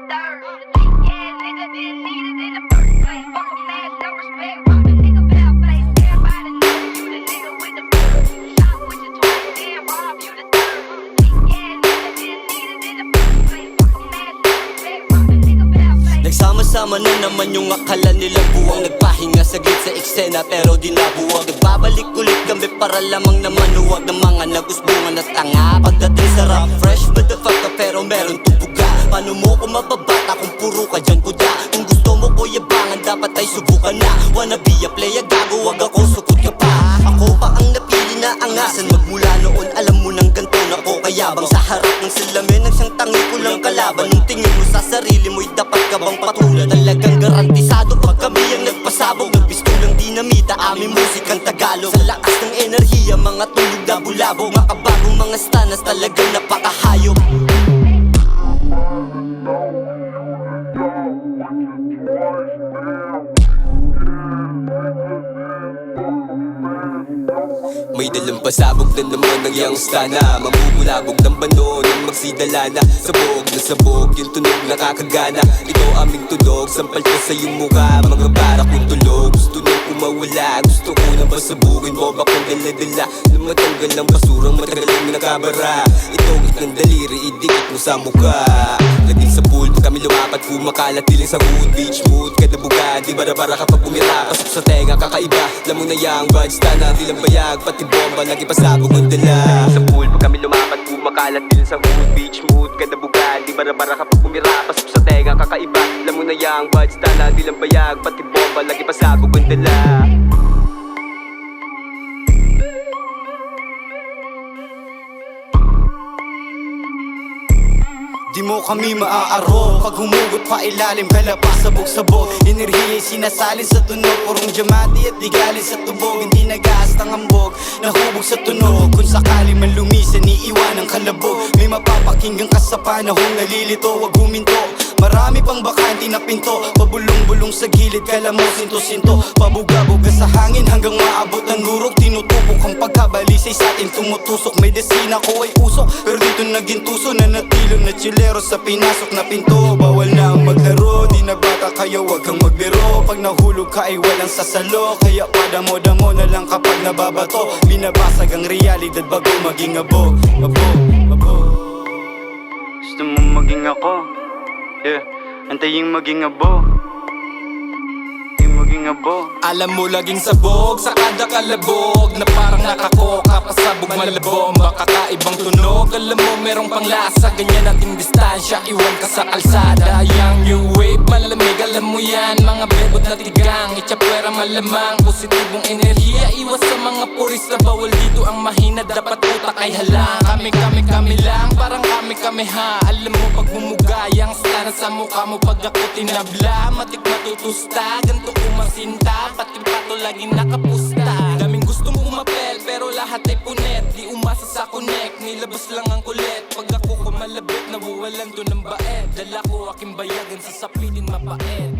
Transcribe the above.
third. Yeah, nigga didn't need it in the first place. Fuck a man, no respect. Rob a nigga bell face. Everybody know you the nigga with the bird. Shot with your twin, then rob you the third. Yeah, nigga didn't need it in the first place. Fuck a man, no respect. Rob a nigga bell face. Nagsama-sama na naman yung akala nila buwang. Nagpahinga saglit sa eksena pero di nabuwag. Nagbabalik ulit kami para lamang na manuwag ng mga nagusbungan at tanga. Pagdating sa rap, fresh motherfucker pero meron tubuga. Paano mo ko mababata kung puro ka dyan kuda? Kung gusto mo ko yabangan dapat ay subukan na. Wanna be a player, gago wag ako sukot ka pa. Ako pa ang napili na angasan. Magmula noon alam mo nang ganto na ko kayabang. Sa harap ng salamin ang siyang tangi ko lang kalaban. Nung tingin mo sa sarili mo'y dapat ka bang patulan? Talagang garantisado pag kami ang nagpasabog. Nagbistong ng dinamita aming musikang Tagalog. Sa lakas ng enerhiya mga tulog na bulabog. Makabagong mga stanas talagang napakahayop. May dalang pasabog na naman ang iyang stana. Mamumulabog ng bano nang magsidala na. Sabog na sabog, yung tunog nakakagana. Ito aming tunog, sampal ko sa iyong mukha. Mga barak yung tulog, gusto nang kumawala. Gusto ko na basabugin mo, bakong dala-dala na matanggal ng basurang matagaling na nakabara. Itong ng daliri, idikit mo sa mukha. Laging sa pool, pag kami lumapat, kumakalat diling sa hood. Beach mood, kada buga, di bara-bara kapag bumira. Pasok sa tenga, kakaiba, alam mo na yang vibes tana, di lang bayag, pati bomba, lagi pasabog ang dala. Sa pool, pag kami lumapat, kumakalat din sa hood. Beach mood, kada buga, di bara-bara kapag bumira. Pasok sa tenga, kakaiba, alam mo na yang vibes tana, di lang bayag, pati bomba, lagi pasabog ang dala. Di mo kami maaaro pag humugot pa ilalim, kala pa sabog-sabog. Enerhiya'y sinasalin sa tunog, purong jamati at di galing sa tubog. Hindi nag-aas ng hambog, nahubog sa tunog. Kung sakali man lumisan, iiwan ang kalabog. May mapapakinggan ka sa panahong nalilito, wag huminto. Marami pang bakante na pinto, pabulong-bulong sa gilid, kala mo sinto-sinto. Pabuga-buga sa hangin hanggang maabot ang lurok. Tinutupok ang pagkabalisay sa atin tumutusok. May desina ko ay usok, pero dito naging tuso na natilo na chilero sa pinasok na pinto. Bawal na ang maglaro, di na bata kayo, wag kang magbiro. Pag nahulog ka ay walang sasalo, kaya padamo-damo na lang kapag nababato. Binabasag ang realidad bago maging abo. Gusto mo maging ako? Yeah, antayin maging abo. Maging abo. Alam mo laging sabog sa kada kalabog, na parang nakakoka, pasabog malabong. Baka kaibang tunog, alam mo merong panglasa. Ganyan nating distansya, iwan ka sa kalsada. Yang new wave, malamig, alam mo yan. Mga bebot na tigang, itchapwera malamang. Positibong enerhiya, iwas sa mga puris na bawal dito ang mahina. Dapat utak ay halang. Kami lang, parang kami ha. Alam mo pag bumugayang stana sa mukha mo, pag ako tinabla, matik matutusta, ganto kumasinta, pati pato laging nakapusta. Daming gustong umapel pero lahat ay punet. Di umasa sa connect, nilabas lang ang kulit. Pag ako kumalabit, nawawalan to ng baet. Dala ko aking bayagan sa sapitin mapait.